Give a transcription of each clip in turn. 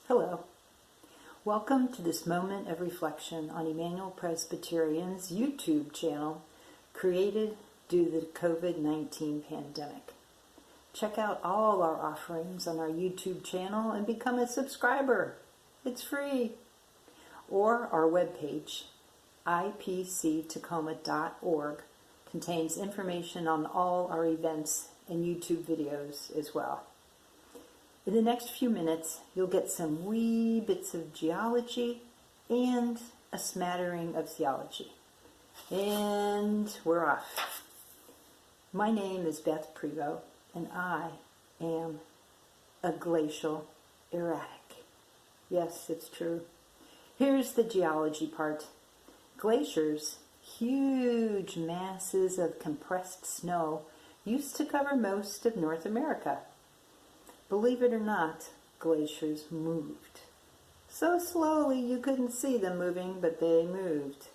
Hello. Welcome to this moment of reflection on Emmanuel Presbyterian's YouTube channel, created due to the COVID-19 pandemic. Check out all our offerings on our YouTube channel and become a subscriber. It's free. Or our webpage, ipctacoma.org, contains information on all our events and YouTube videos as well. In the next few minutes, you'll get some wee bits of geology and a smattering of theology. And we're off. My name is Beth and I am a glacial erratic. Yes, it's true. Here's the geology part. Glaciers, huge masses of compressed snow, used to cover most of North America. Believe it or not, glaciers moved. So slowly you couldn't see them moving, but they moved.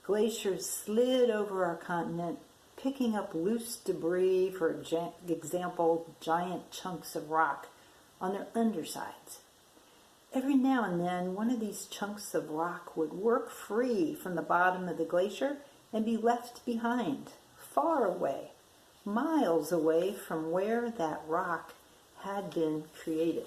Glaciers slid over our continent, picking up loose debris, for example, giant chunks of rock on their undersides. Every now and then, one of these chunks of rock would work free from the bottom of the glacier and be left behind, far away, miles away from where that rock had been created.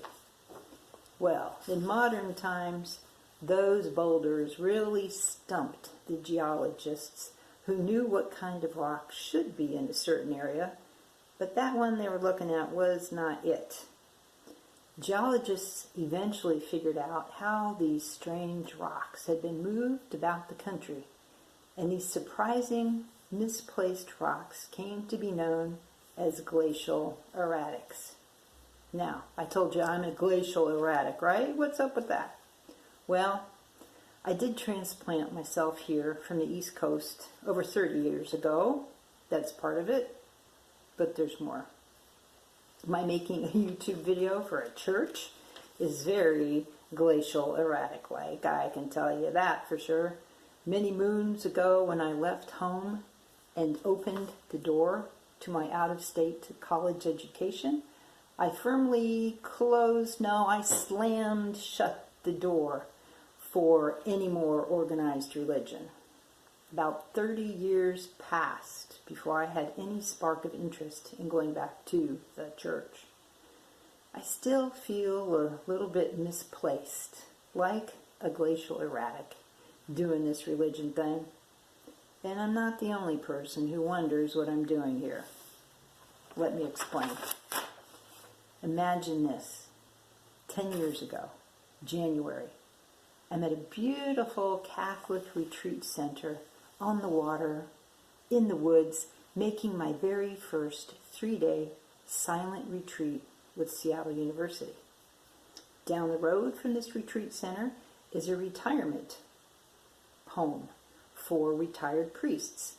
Well, in modern times, those boulders really stumped the geologists who knew what kind of rock should be in a certain area, but that one they were looking at was not it. Geologists eventually figured out how these strange rocks had been moved about the country, and these surprising, misplaced rocks came to be known as glacial erratics. Now, I told you I'm a glacial erratic, right? What's up with that? Well, I did transplant myself here from the East Coast over 30 years ago. That's part of it, but there's more. My making a YouTube video for a church is very glacial erratic like, I can tell you that for sure. Many moons ago when I left home and opened the door to my out-of-state college education, I slammed shut the door for any more organized religion. About 30 years passed before I had any spark of interest in going back to the church. I still feel a little bit misplaced, like a glacial erratic, doing this religion thing. And I'm not the only person who wonders what I'm doing here. Let me explain. Imagine this. 10 years ago, January, I'm at a beautiful Catholic retreat center on the water, in the woods, making my very first 3-day silent retreat with Seattle University. Down the road from this retreat center is a retirement home for retired priests.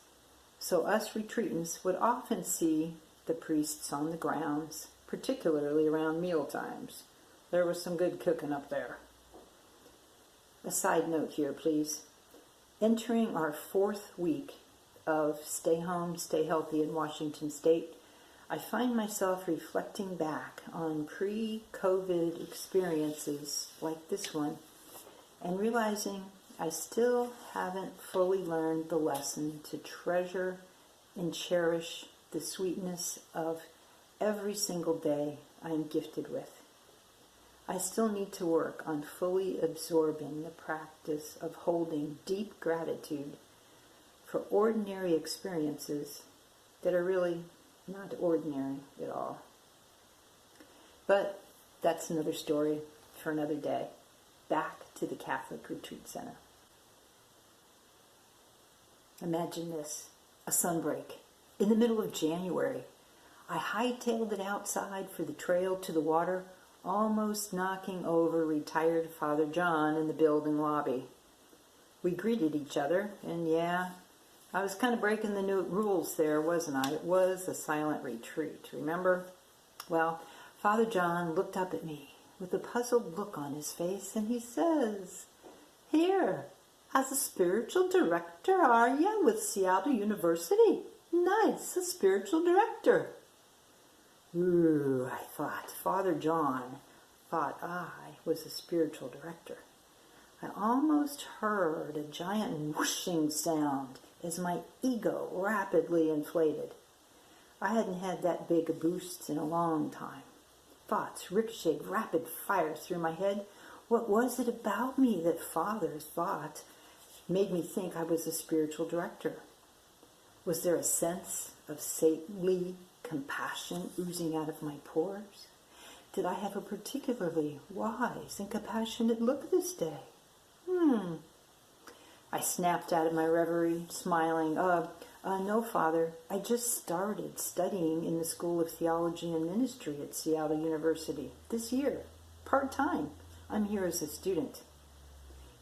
So us retreatants would often see the priests on the grounds, particularly around meal times. There was some good cooking up there. A side note here, please. Entering our 4th week of stay home, stay healthy in Washington State, I find myself reflecting back on pre-COVID experiences like this one and realizing I still haven't fully learned the lesson to treasure and cherish the sweetness of every single day I am gifted with. I still need to work on fully absorbing the practice of holding deep gratitude for ordinary experiences that are really not ordinary at all. But that's another story for another day. Back to the Catholic Retreat Center. Imagine this, a sunbreak in the middle of January. I hightailed it outside for the trail to the water, almost knocking over retired Father John in the building lobby. We greeted each other, and yeah, I was kind of breaking the new rules there, wasn't I? It was a silent retreat, remember? Well, Father John looked up at me with a puzzled look on his face, and he says, "Here, as a spiritual director, are you, with Seattle University? Nice, a spiritual director." Ooh, I thought, Father John thought I was a spiritual director. I almost heard a giant whooshing sound as my ego rapidly inflated. I hadn't had that big a boost in a long time. Thoughts ricocheted rapid fire through my head. What was it about me that Father thought made me think I was a spiritual director? Was there a sense of saintly compassion oozing out of my pores? Did I have a particularly wise and compassionate look this day? I snapped out of my reverie, smiling. No, Father. I just started studying in the School of Theology and Ministry at Seattle University this year, part-time. I'm here as a student.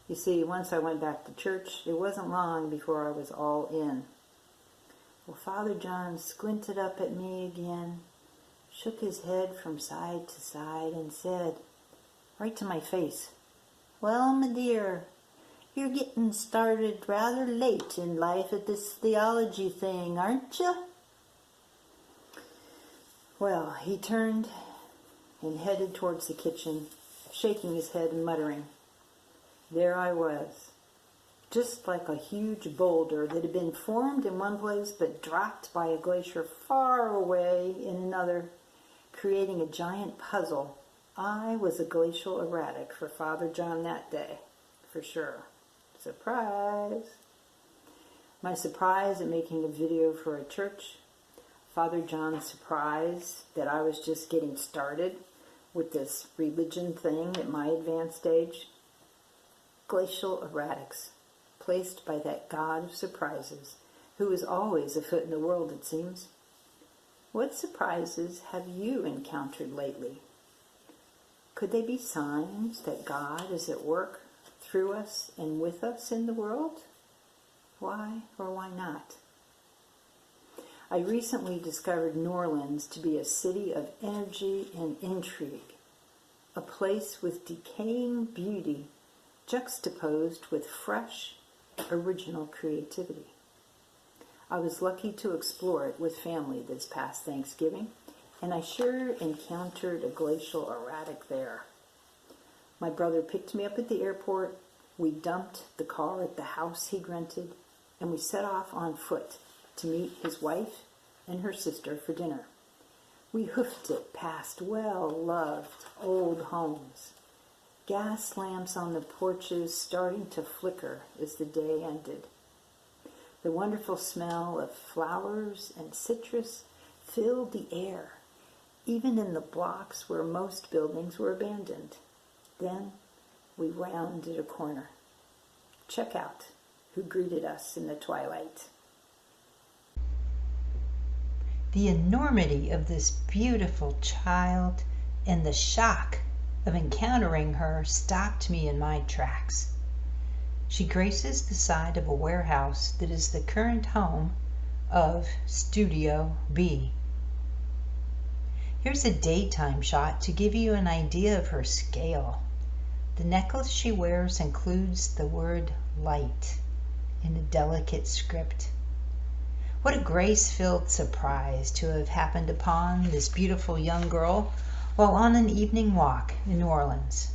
You see, once I went back to church, it wasn't long before I was all in. Well, Father John squinted up at me again, shook his head from side to side, and said, right to my face, "Well, my dear, you're getting started rather late in life at this theology thing, aren't you?" Well, he turned and headed towards the kitchen, shaking his head and muttering. There I was, just like a huge boulder that had been formed in one place but dropped by a glacier far away in another, creating a giant puzzle. I was a glacial erratic for Father John that day, for sure. Surprise! My surprise at making a video for a church, Father John's surprise that I was just getting started with this religion thing at my advanced age. Glacial erratics, placed by that God of surprises, who is always afoot in the world, it seems. What surprises have you encountered lately? Could they be signs that God is at work through us and with us in the world? Why or why not? I recently discovered New Orleans to be a city of energy and intrigue, a place with decaying beauty juxtaposed with fresh, original creativity. I was lucky to explore it with family this past Thanksgiving, and I sure encountered a glacial erratic there. My brother picked me up at the airport, we dumped the car at the house he'd rented, and we set off on foot to meet his wife and her sister for dinner. We hoofed it past well-loved old homes, gas lamps on the porches starting to flicker as the day ended. The wonderful smell of flowers and citrus filled the air, even in the blocks where most buildings were abandoned. Then we rounded a corner. Check out who greeted us in the twilight. The enormity of this beautiful child and the shock of encountering her stopped me in my tracks. She graces the side of a warehouse that is the current home of Studio B. Here's a daytime shot to give you an idea of her scale. The necklace she wears includes the word light in a delicate script. What a grace-filled surprise to have happened upon this beautiful young girl while on an evening walk in New Orleans.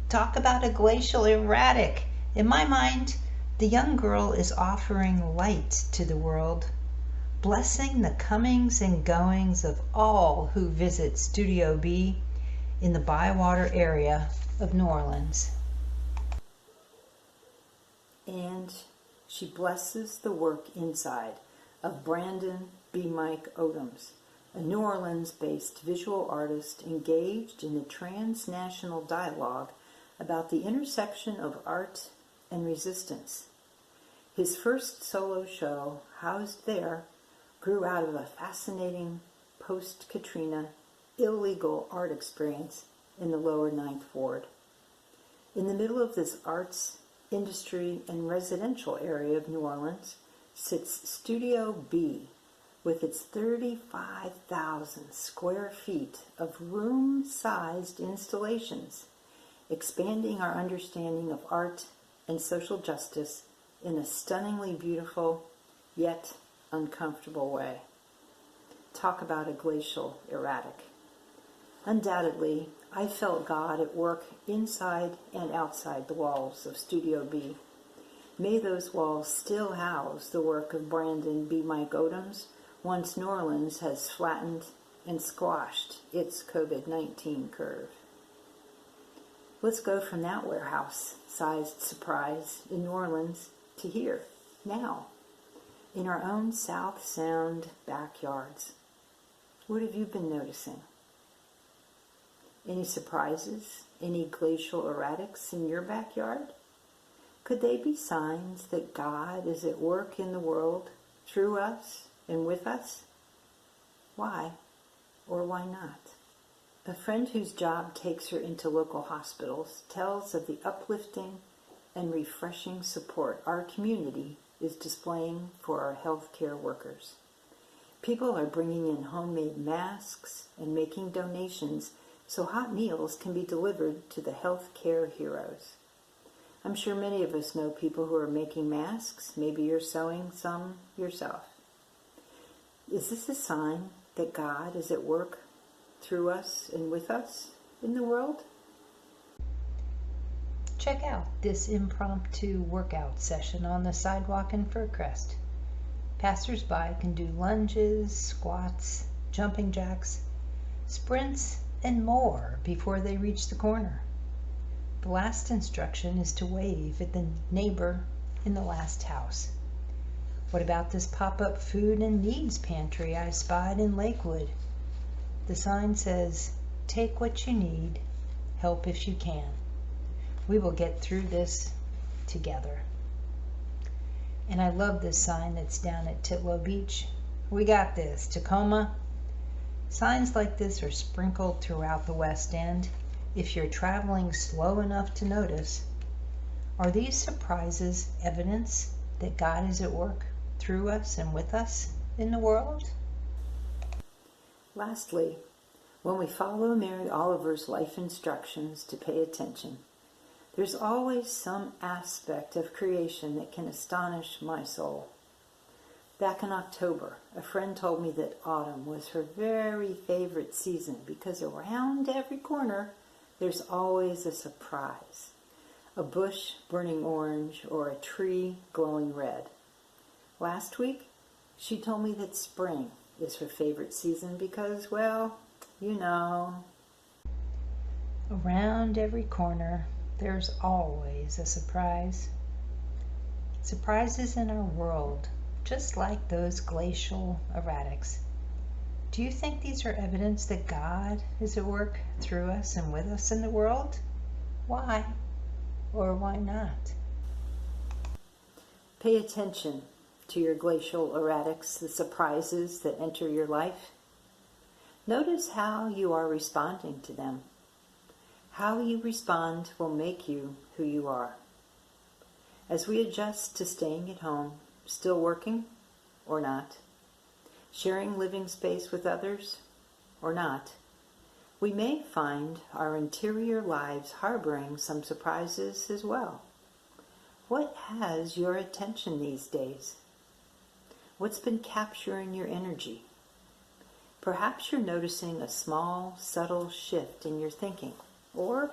Talk about a glacial erratic. In my mind, the young girl is offering light to the world, blessing the comings and goings of all who visit Studio B in the Bywater area of New Orleans. And she blesses the work inside of Brandon B. Mike Odoms, a New Orleans-based visual artist engaged in the transnational dialogue about the intersection of art and resistance. His first solo show, housed there, grew out of a fascinating post-Katrina illegal art experience in the lower Ninth Ward. In the middle of this arts, industry, and residential area of New Orleans sits Studio B, with its 35,000 square feet of room-sized installations, expanding our understanding of art and social justice in a stunningly beautiful, yet uncomfortable way. Talk about a glacial erratic. Undoubtedly, I felt God at work inside and outside the walls of Studio B. May those walls still house the work of Brandon B. Mike Odoms once New Orleans has flattened and squashed its COVID-19 curve. Let's go from that warehouse-sized surprise in New Orleans to here, now, in our own South Sound backyards. What have you been noticing? Any surprises? Any glacial erratics in your backyard? Could they be signs that God is at work in the world through us and with us? Why or why not? A friend whose job takes her into local hospitals tells of the uplifting and refreshing support our community is displaying for our healthcare workers. People are bringing in homemade masks and making donations so hot meals can be delivered to the healthcare heroes. I'm sure many of us know people who are making masks. Maybe you're sewing some yourself. Is this a sign that God is at work through us and with us in the world? Check out this impromptu workout session on the sidewalk in Fircrest. Passers-by can do lunges, squats, jumping jacks, sprints, and more before they reach the corner. The last instruction is to wave at the neighbor in the last house. What about this pop-up food and needs pantry I spied in Lakewood? The sign says, "Take what you need, help if you can. We will get through this together." And I love this sign that's down at Titlow Beach. "We got this, Tacoma." Signs like this are sprinkled throughout the West End if you're traveling slow enough to notice. Are these surprises evidence that God is at work through us and with us in the world? Lastly, when we follow Mary Oliver's life instructions to pay attention, there's always some aspect of creation that can astonish my soul. Back in October, a friend told me that autumn was her very favorite season because around every corner there's always a surprise. A bush burning orange or a tree glowing red. Last week, she told me that spring is her favorite season because, well, you know. Around every corner, there's always a surprise. Surprises in our world, just like those glacial erratics. Do you think these are evidence that God is at work through us and with us in the world? Why or why not? Pay attention to your glacial erratics, the surprises that enter your life. Notice how you are responding to them. How you respond will make you who you are. As we adjust to staying at home, still working or not, sharing living space with others or not, we may find our interior lives harboring some surprises as well. What has your attention these days? What's been capturing your energy? Perhaps you're noticing a small, subtle shift in your thinking, or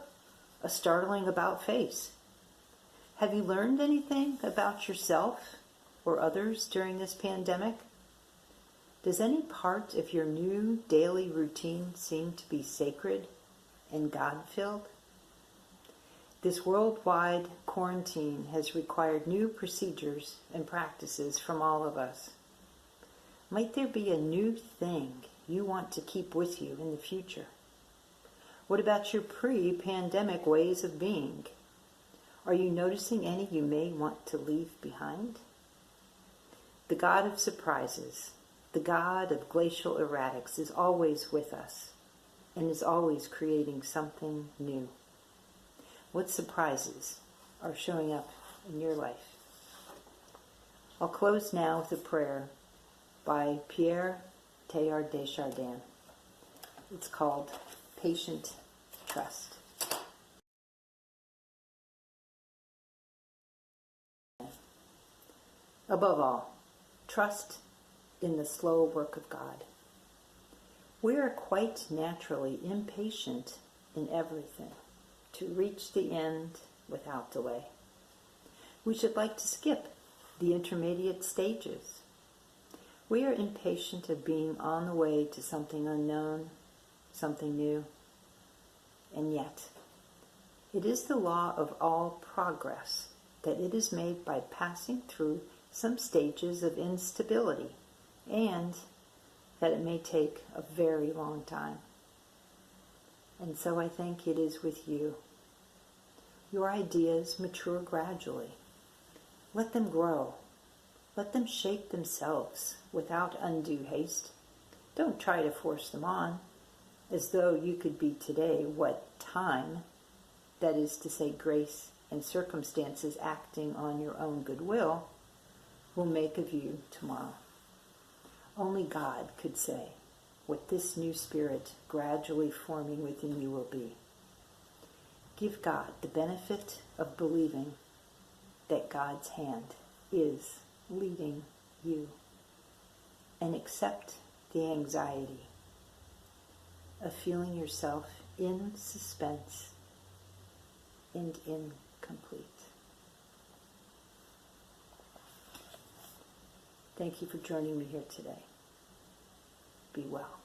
a startling about face. Have you learned anything about yourself or others during this pandemic? Does any part of your new daily routine seem to be sacred and God-filled? This worldwide quarantine has required new procedures and practices from all of us. Might there be a new thing you want to keep with you in the future? What about your pre-pandemic ways of being? Are you noticing any you may want to leave behind? The God of surprises, the God of glacial erratics, is always with us and is always creating something new. What surprises are showing up in your life? I'll close now with a prayer by Pierre Teilhard de Chardin. It's called Patient Trust. Above all, trust in the slow work of God. We are quite naturally impatient in everything, to reach the end without delay. We should like to skip the intermediate stages. We are impatient of being on the way to something unknown, something new, and yet it is the law of all progress that it is made by passing through some stages of instability, and that it may take a very long time. And so I think it is with you. Your ideas mature gradually. Let them grow. Let them shape themselves without undue haste. Don't try to force them on, as though you could be today what time, that is to say grace and circumstances acting on your own goodwill, will make of you tomorrow. Only God could say what this new spirit gradually forming within you will be. Give God the benefit of believing that God's hand is leading you, and accept the anxiety of feeling yourself in suspense and incomplete. Thank you for joining me here today. Be well.